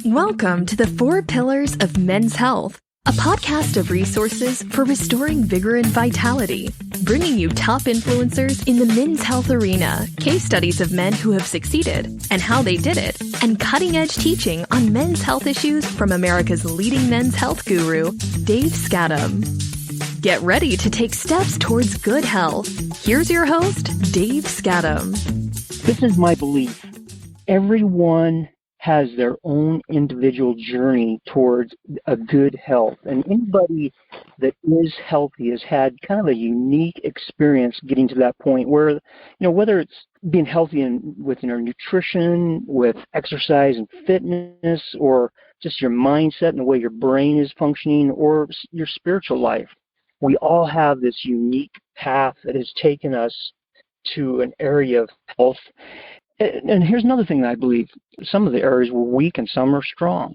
Welcome to the 4 Pillars of Men's Health, a podcast of resources for restoring vigor and vitality, bringing you top influencers in the men's health arena, case studies of men who have succeeded and how they did it, and cutting-edge teaching on men's health issues from America's leading men's health guru, Dave Skattum. Get ready to take steps towards good health. Here's your host, Dave Skattum. This is my belief. Everyone has their own individual journey towards a good health. And anybody that is healthy has had kind of a unique experience getting to that point where, whether it's being healthy with nutrition, with exercise and fitness, or just your mindset and the way your brain is functioning, or your spiritual life. We all have this unique path that has taken us to an area of health. And here's another thing that I believe. Some of the areas were weak and some are strong.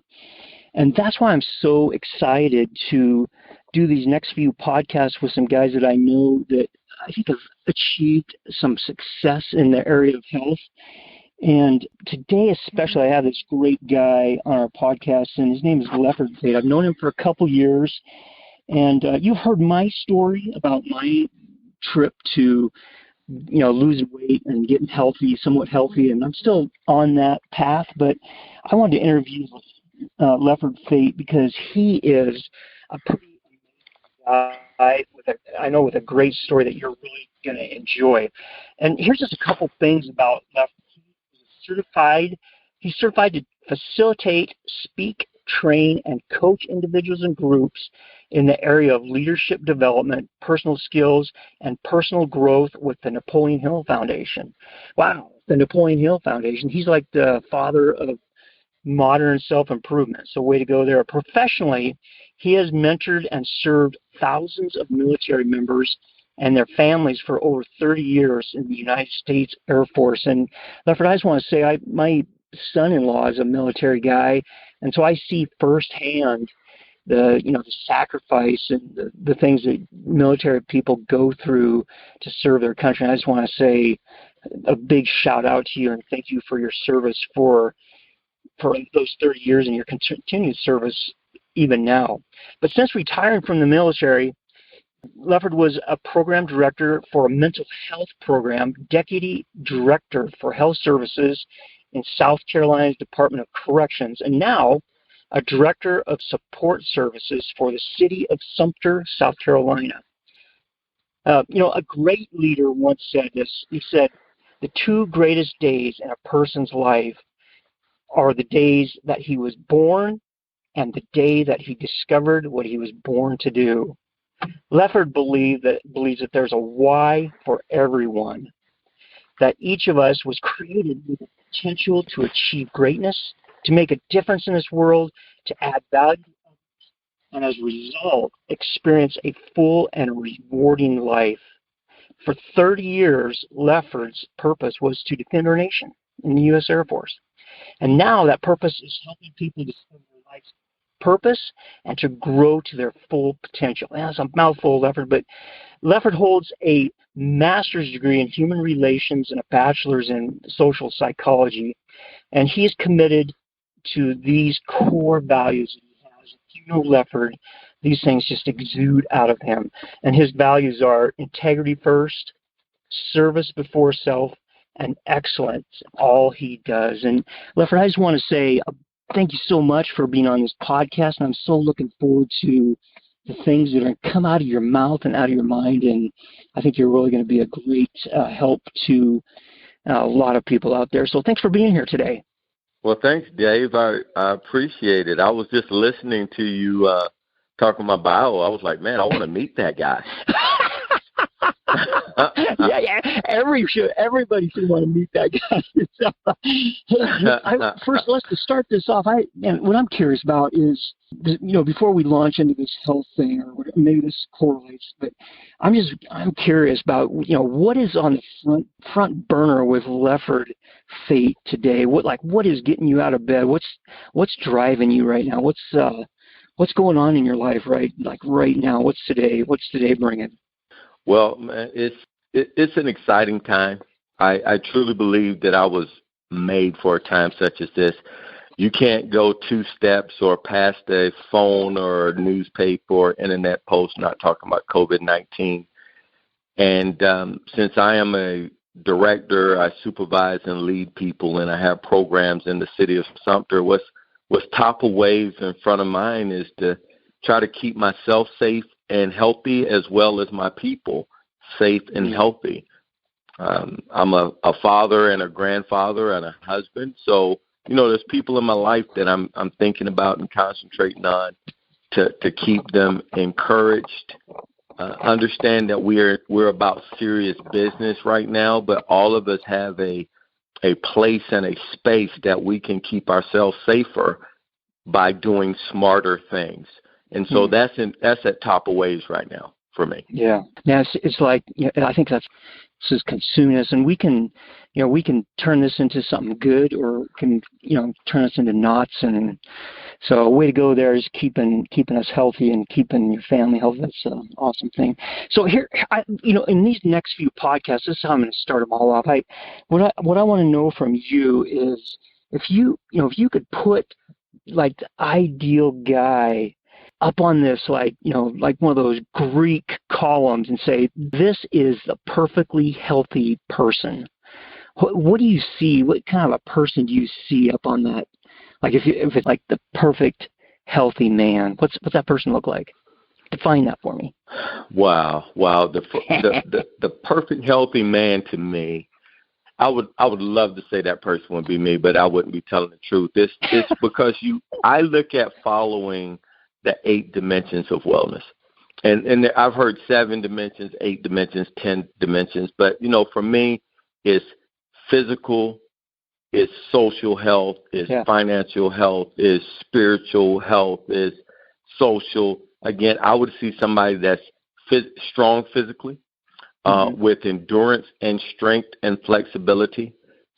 And that's why I'm so excited to do these next few podcasts with some guys that I know that I think have achieved some success in the area of health. And today especially, I have this great guy on our podcast, and his name is Lefford. I've known him for a couple years. And you've heard my story about my trip to losing weight and getting healthy, somewhat healthy, and I'm still on that path. But I wanted to interview Lefford Fate because he is a pretty amazing guy with a great story that you're really going to enjoy. And here's just a couple things about Lefford. He's certified to facilitate, speak, train, and coach individuals and groups in the area of leadership development, personal skills, and personal growth with the Napoleon Hill Foundation. Wow, the Napoleon Hill Foundation. He's like the father of modern self-improvement. So way to go there. Professionally, he has mentored and served thousands of military members and their families for over 30 years in the United States Air Force. And Lefford, I just want to say, my son-in-law is a military guy, and so I see firsthand the sacrifice and the things that military people go through to serve their country. And I just want to say a big shout out to you and thank you for your service for those 30 years and your continued service even now. But since retiring from the military, Lefford was a program director for a mental health program, deputy director for health services in South Carolina's Department of Corrections, and now a director of support services for the city of Sumter, South Carolina. A great leader once said this. He said, "The 2 greatest days in a person's life are the days that he was born and the day that he discovered what he was born to do." Lefford believes that there's a why for everyone, that each of us was created with the potential to achieve greatness, to make a difference in this world, to add value, and as a result, experience a full and rewarding life. For 30 years, Lefford's purpose was to defend our nation in the U.S. Air Force. And now that purpose is helping people discover their life's purpose and to grow to their full potential. That's a mouthful, Lefford, but Lefford holds a master's degree in human relations and a bachelor's in social psychology, and he's committed to these core values that he has. If you know Lefford, these things just exude out of him. And his values are integrity first, service before self, and excellence in all he does. And Lefford, I just want to say thank you so much for being on this podcast, and I'm so looking forward to the things that are going to come out of your mouth and out of your mind, and I think you're really going to be a great help to a lot of people out there. So thanks for being here today. Well, thanks, Dave. I appreciate it. I was just listening to you talking my bio. I was like, man, I want to meet that guy. yeah. Everybody should want to meet that guy. First, let's start this off. What I'm curious about is, before we launch into this health thing, or maybe this correlates, but I'm curious about, what is on the front burner with Lefford Fate today? What is getting you out of bed? What's driving you right now? What's going on in your life right now? What's today bringing? Well, man, it's an exciting time. I truly believe that I was made for a time such as this. You can't go 2 steps or past a phone or newspaper or internet post not talking about COVID-19. And since I am a director, I supervise and lead people, and I have programs in the city of Sumter. What's top of ways in front of mine is to try to keep myself safe and healthy, as well as my people safe and healthy. I'm a father and a grandfather and a husband, so there's people in my life that I'm thinking about and concentrating on to keep them encouraged. Understand that we're about serious business right now, but all of us have a place and a space that we can keep ourselves safer by doing smarter things. And so that's at top of ways right now for me. Yeah. Now it's like, I think this is consuming us, and we can turn this into something good, or can, turn us into knots. And so a way to go there is keeping us healthy and keeping your family healthy. That's an awesome thing. So here, in these next few podcasts, this is how I'm going to start them all off. What I want to know from you is if you could put like the ideal guy up on this, like one of those Greek columns, and say, this is the perfectly healthy person. What do you see? What kind of a person do you see up on that? Like if it's like the perfect healthy man, what's that person look like? Define that for me. Wow. The perfect healthy man to me, I would love to say that person would be me, but I wouldn't be telling the truth. It's because I look at following the 8 dimensions of wellness. And I've heard 7 dimensions, 8 dimensions, 10 dimensions. But, for me, it's physical, it's social health, it's financial health, it's spiritual health, it's social. Again, I would see somebody that's strong physically, with endurance and strength and flexibility.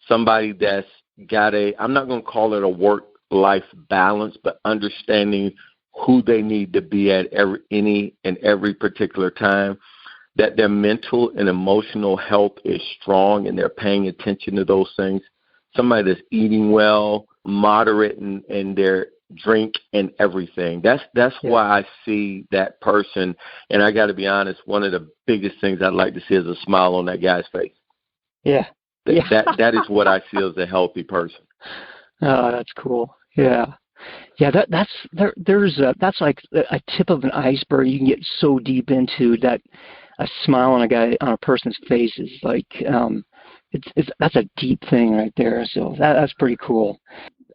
Somebody that's got I'm not going to call it a work-life balance, but understanding who they need to be at every particular time, that their mental and emotional health is strong and they're paying attention to those things. Somebody that's eating well, moderate in their drink and everything. That's why I see that person. And I got to be honest, one of the biggest things I'd like to see is a smile on that guy's face. Yeah. That is what I see as a healthy person. Oh, that's cool. Yeah. Yeah, that's like a tip of an iceberg. You can get so deep into that. A smile on a person's face is like that's a deep thing right there. So that's pretty cool.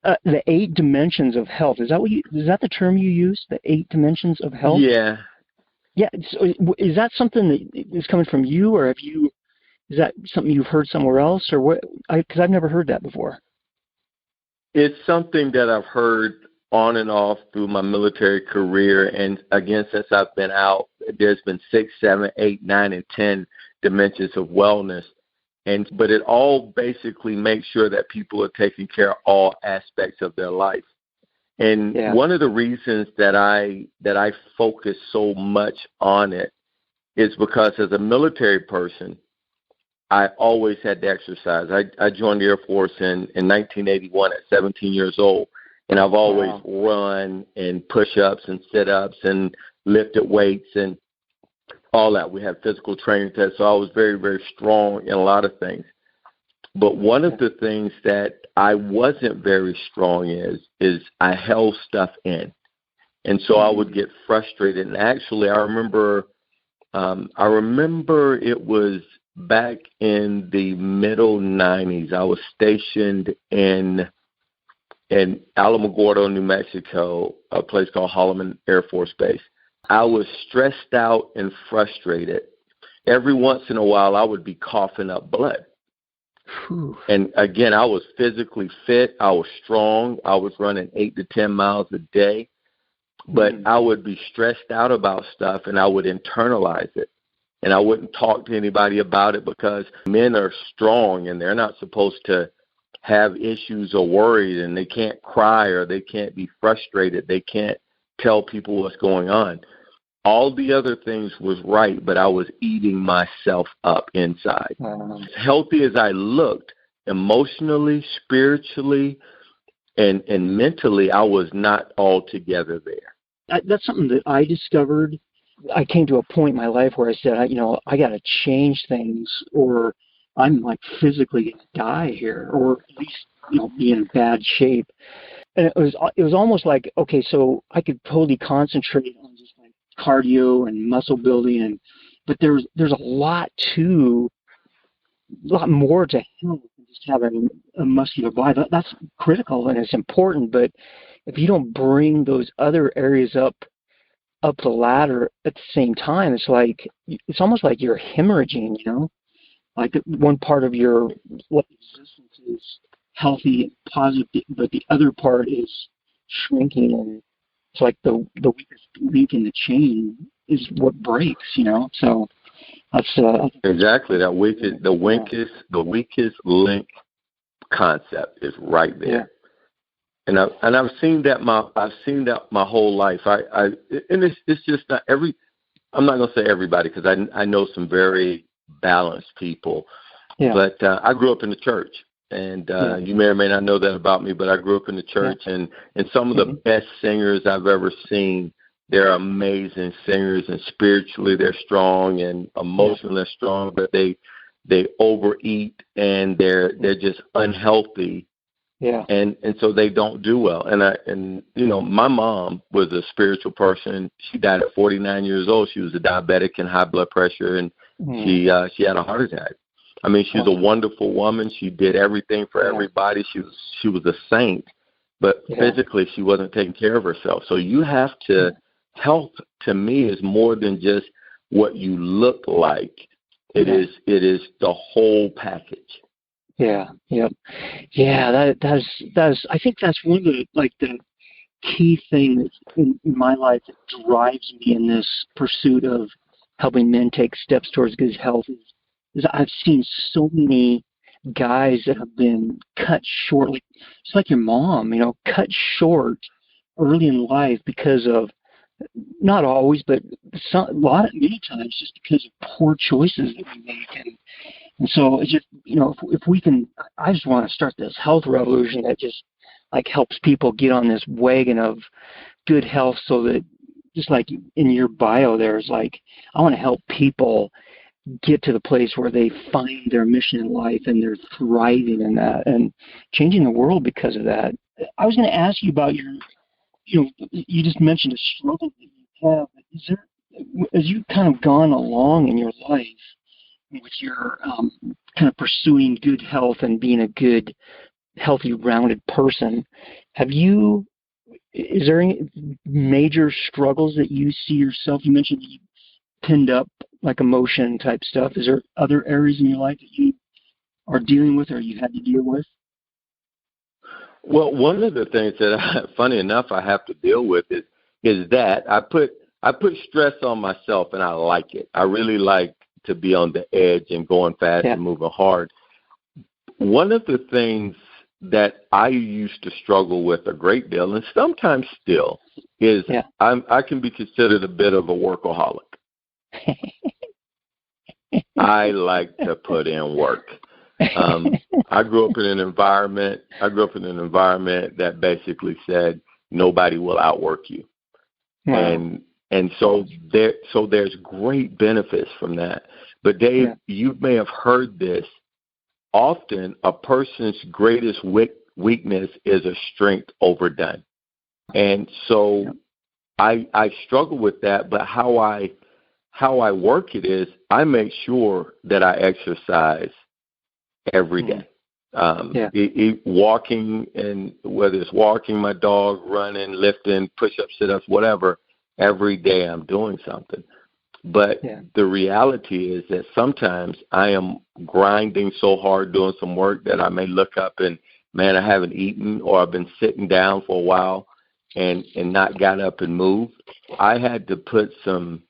The 8 dimensions of health, is that the term you use? The 8 dimensions of health? Yeah. Yeah. So is that something that is coming from you, or is that something you've heard somewhere else, or what? Because I've never heard that before. It's something that I've heard on and off through my military career. And again, since I've been out, there's been 6, 7, 8, 9, and 10 dimensions of wellness. But it all basically makes sure that people are taking care of all aspects of their life. And one of the reasons that I focus so much on it is because as a military person, I always had to exercise. I joined the Air Force in 1981 at 17 years old, and I've always run and push-ups and sit-ups and lifted weights and all that. We had physical training tests, so I was very, very strong in a lot of things. But one of the things that I wasn't very strong is I held stuff in. And so I would get frustrated. And actually, I remember it was back in the middle 90s. I was stationed in Alamogordo, New Mexico, a place called Holloman Air Force Base. I was stressed out and frustrated. Every once in a while, I would be coughing up blood. Whew. And again, I was physically fit. I was strong. I was running 8 to 10 miles a day. But I would be stressed out about stuff, and I would internalize it. And I wouldn't talk to anybody about it because men are strong, and they're not supposed to have issues or worries, and they can't cry or they can't be frustrated. They can't tell people what's going on. All the other things was right, but I was eating myself up inside. As healthy as I looked, emotionally, spiritually, and mentally I was not altogether there. That's something that I discovered. I came to a point in my life where I said, I got to change things, or I'm like physically going to die here, or at least, be in bad shape. And it was almost like, okay, so I could totally concentrate on just like cardio and muscle building, but there's a lot more to health than just having a muscular body. That's critical and it's important, but if you don't bring those other areas up the ladder at the same time, it's almost like you're hemorrhaging, like one part of your existence is healthy and positive, but the other part is shrinking, and it's like the weakest link in the chain is what breaks, so that's exactly the weakest link concept is right there. Yeah. And I've seen that my whole life. And it's just not I'm not gonna say everybody, because I know some very balanced people. Yeah. But I grew up in the church, and you may or may not know that about me. But I grew up in the church, and some of the best singers I've ever seen. They're amazing singers, and spiritually they're strong, and emotionally they're strong. But they overeat, and they're just unhealthy. Yeah. And so they don't do well. And my mom was a spiritual person. She died at 49 years old. She was a diabetic and high blood pressure, and she had a heart attack. I mean, she's a wonderful woman. She did everything for everybody. She was a saint, but physically she wasn't taking care of herself. So you have to health, to me, is more than just what you look like. It is the whole package. Yeah. Yep. Yeah. That's. I think that's one of the key things in my life that drives me in this pursuit of helping men take steps towards good health. Is I've seen so many guys that have been cut short, just like your mom, cut short early in life because of, not always, but many times just because of poor choices that we make. And so it's just, if we can, I just want to start this health revolution that just helps people get on this wagon of good health, so that just like in your bio, there's I want to help people get to the place where they find their mission in life and they're thriving in that and changing the world because of that. I was going to ask you about you just mentioned a struggle that you have. Is there, as you've kind of gone along in your life, with your kind of pursuing good health and being a good, healthy, rounded person, is there any major struggles that you see yourself? You mentioned that you pinned up emotion type stuff. Is there other areas in your life that you are dealing with or you had to deal with? Well, one of the things that, funny enough, I have to deal with is that I put stress on myself, and I like it. I really like to be on the edge and going fast and moving hard. One of the things that I used to struggle with a great deal, and sometimes still, is I can be considered a bit of a workaholic. I like to put in work. I grew up in an environment that basically said nobody will outwork you. Wow. And so there's great benefits from that. But Dave, you may have heard this. Often a person's greatest weakness is a strength overdone. And so I struggle with that, but how I work it is I make sure that I exercise every day. Walking, and whether it's walking my dog, running, lifting, push-ups, sit-ups, whatever, every day I'm doing something. But the reality is that sometimes I am grinding so hard doing some work that I may look up and, man, I haven't eaten, or I've been sitting down for a while and not got up and moved. I had to put some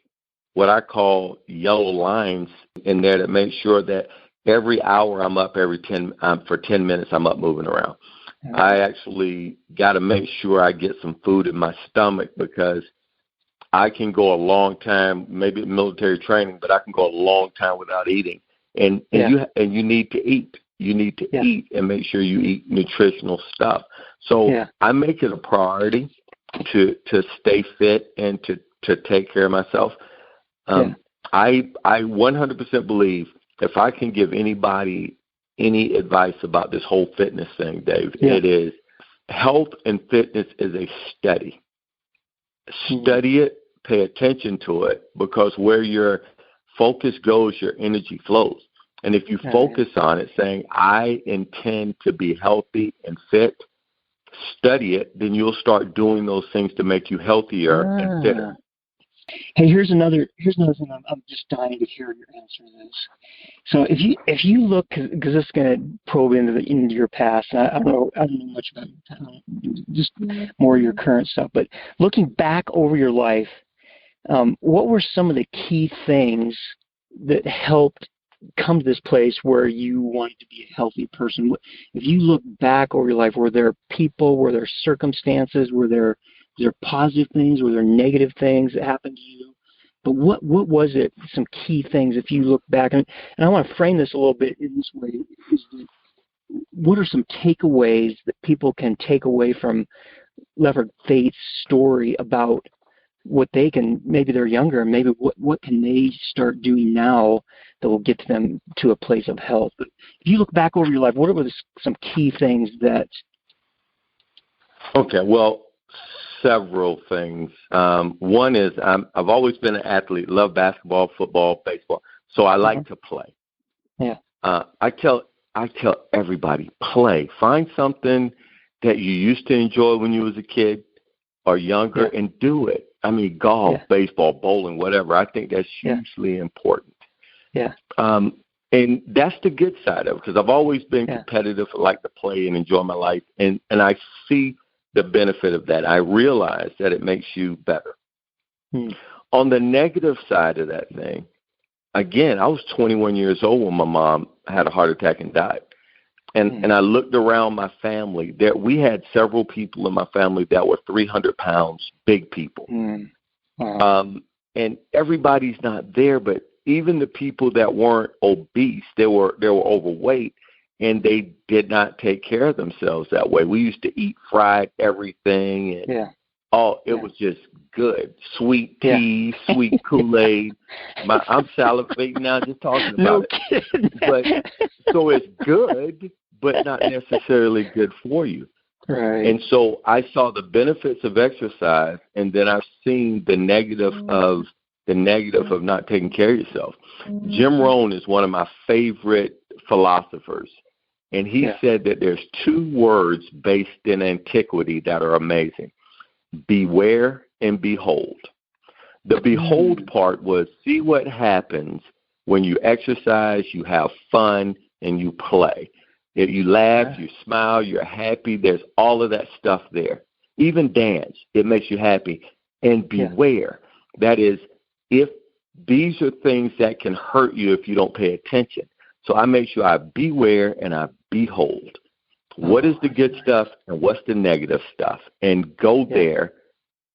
what I call yellow lines in there to make sure that every hour I'm up, for 10 minutes I'm up moving around. I actually got to make sure I get some food in my stomach, because I can go a long time, maybe military training, but I can go a long time without eating. And you need to eat. You need to eat and make sure you eat nutritional stuff. So I make it a priority to stay fit and to take care of myself. I 100% believe if I can give anybody any advice about this whole fitness thing, Dave, it is health and fitness is a study. Study it, pay attention to it, because where your focus goes, your energy flows. And if you focus on it, saying, I intend to be healthy and fit, study it, then you'll start doing those things to make you healthier and fitter. Hey, here's another thing I'm just dying to hear your answer to this. So if you look, because this is going to probe into your past, and I don't know much about just more of your current stuff, but looking back over your life, what were some of the key things that helped come to this place where you wanted to be a healthy person? If you look back over your life, were there people, were there circumstances, were there positive things, were there negative things that happened to you? But what was it, some key things, if you look back, and I want to frame this a little bit in this way, is that what are some takeaways that people can take away from Lefford Fate's story about what they can, maybe they're younger, and maybe what can they start doing now that will get them to a place of health? But if you look back over your life, what are some key things that... Okay, well, several things. One is I've always been an athlete, love basketball, football, baseball, so I like to play. Yeah. I tell everybody, play. Find something that you used to enjoy when you was a kid or younger and do it. I mean, golf, baseball, bowling, whatever. I think that's hugely important. Yeah. And that's the good side of it, because I've always been competitive. I like to play and enjoy my life, and I see the benefit of that. I realize that it makes you better. On the negative side of that thing, again, I was 21 years old when my mom had a heart attack and died. And I looked around my family. We had several people in my family that were 300 pounds, big people. And everybody's not there, but even the people that weren't obese, they were overweight, and they did not take care of themselves that way. We used to eat fried everything, and it was just good. Sweet tea, sweet Kool-Aid. I'm salivating now just talking about it. But so it's good, but not necessarily good for you. Right. And so I saw the benefits of exercise, and then I've seen the negative of not taking care of yourself. Jim Rohn is one of my favorite philosophers, and he said that there's two words based in antiquity that are amazing: beware and behold. The behold part was see what happens when you exercise, you have fun, and you play. If you laugh, you smile, you're happy, there's all of that stuff there. Even dance, it makes you happy. And beware. That is, if these are things that can hurt you if you don't pay attention. So I make sure I beware and I behold. What is the good stuff and what's the negative stuff? And go there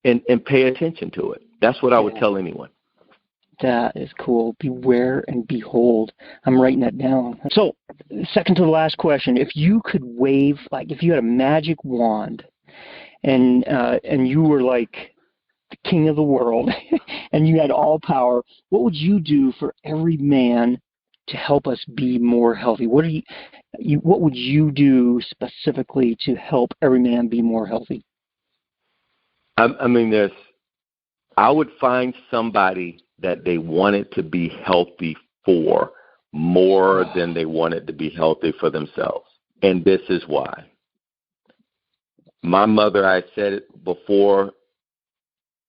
and pay attention to it. That's what I would tell anyone. That is cool. Beware and behold. I'm writing that down. So, second to the last question, if you could wave, like if you had a magic wand and you were like the king of the world and you had all power, what would you do for every man to help us be more healthy? What would you do specifically to help every man be more healthy? I would find somebody that they wanted to be healthy for more than they wanted to be healthy for themselves. And this is why. My mother, I said it before,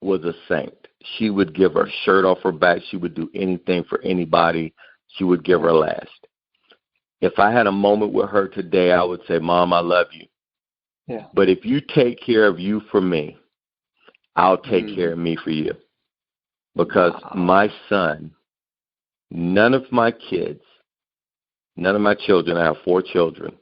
was a saint. She would give her shirt off her back. She would do anything for anybody. She would give her last. If I had a moment with her today, I would say, Mom, I love you. Yeah. But if you take care of you for me, I'll take care of me for you. Because my son, none of my children, I have 4 children,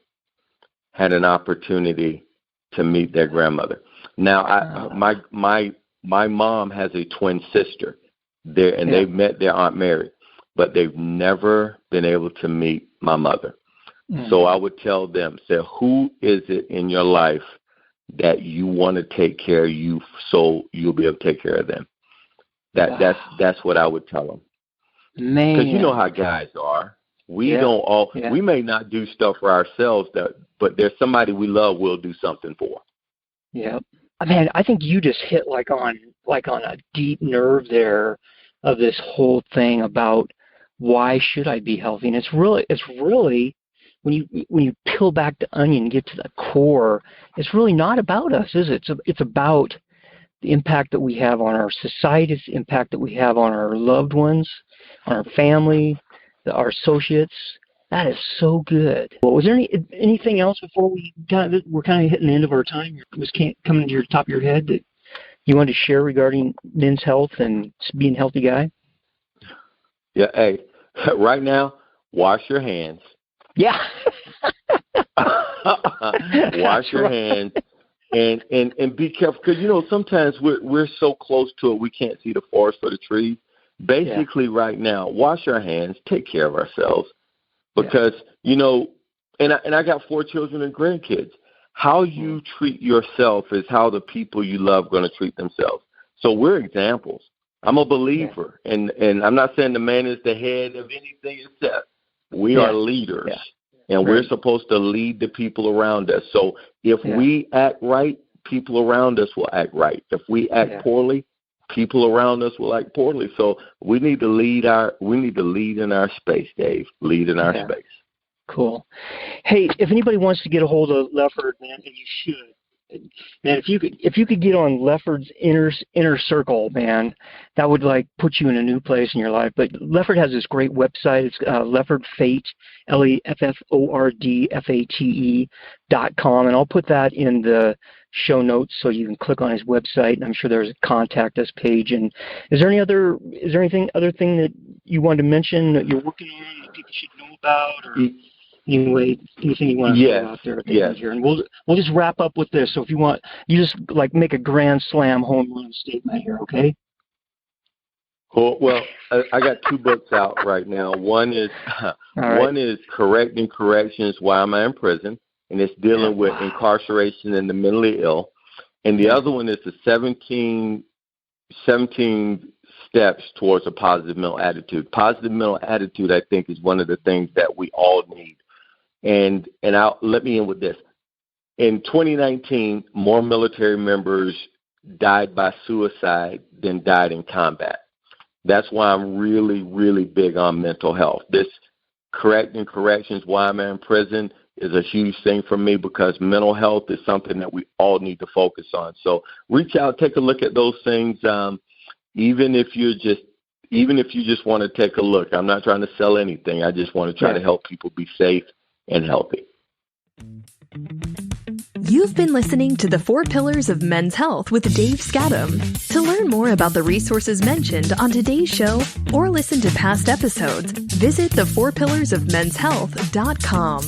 had an opportunity to meet their grandmother. Now, my mom has a twin sister there, and they've met their Aunt Mary, but they've never been able to meet my mother. So I would tell them, say, who is it in your life that you want to take care of you so you'll be able to take care of them? That's what I would tell them. Man. Because you know how guys are. We don't all. Yeah. We may not do stuff for ourselves, but there's somebody we love we'll do something for. Yeah. Man, I think you just hit like on a deep nerve there of this whole thing about why should I be healthy? And it's really when you peel back the onion and get to the core, it's really not about us, is it? It's about the impact that we have on our society, the impact that we have on our loved ones, on our family, our associates. That is so good. Well, was there anything else before we're kind of hitting the end of our time? Was coming to your top of your head that you wanted to share regarding men's health and being a healthy guy? Yeah. Hey, right now, wash your hands. Yeah. Wash your hands and be careful, because sometimes we're so close to it we can't see the forest or the trees. Basically, right now, wash our hands, take care of ourselves, because and I got 4 children and grandkids. How you treat yourself is how the people you love are going to treat themselves. So we're examples. I'm a believer, and I'm not saying the man is the head of anything except we are leaders, and we're supposed to lead the people around us. So if we act right, people around us will act right. If we act poorly, people around us will act poorly. So we need to lead in our space, Dave. Lead in our space. Cool. Hey, if anybody wants to get a hold of Lefford, man, and you should, man, if you could get on Lefford's inner circle, man, that would like put you in a new place in your life. But Lefford has this great website. It's Lefford Fate, LEFFORDFATE.com, and I'll put that in the show notes so you can click on his website. And I'm sure there's a contact us page. And is there anything other thing that you wanted to mention that you're working on that people should know about, or anyway, anything you want to throw out there at the end here? And we'll just wrap up with this. So if you want, you just like make a grand slam home run statement here, okay? Cool. Well, I got 2 books out right now. One is Correcting Corrections, Why Am I in Prison? And it's dealing with incarceration and the mentally ill. And the other one is the 17 steps towards a positive mental attitude. Positive mental attitude, I think, is one of the things that we all need. And let me end with this. In 2019, more military members died by suicide than died in combat. That's why I'm really, really big on mental health. This Correcting Corrections, Why Am I in Prison, is a huge thing for me, because mental health is something that we all need to focus on. So reach out, take a look at those things. Even if you just want to take a look. I'm not trying to sell anything. I just want to try to help people be safe and healthy. You've been listening to the 4 Pillars of Men's Health with Dave Skattum. To learn more about the resources mentioned on today's show or listen to past episodes, visit the4pillarsofmenshealth.com.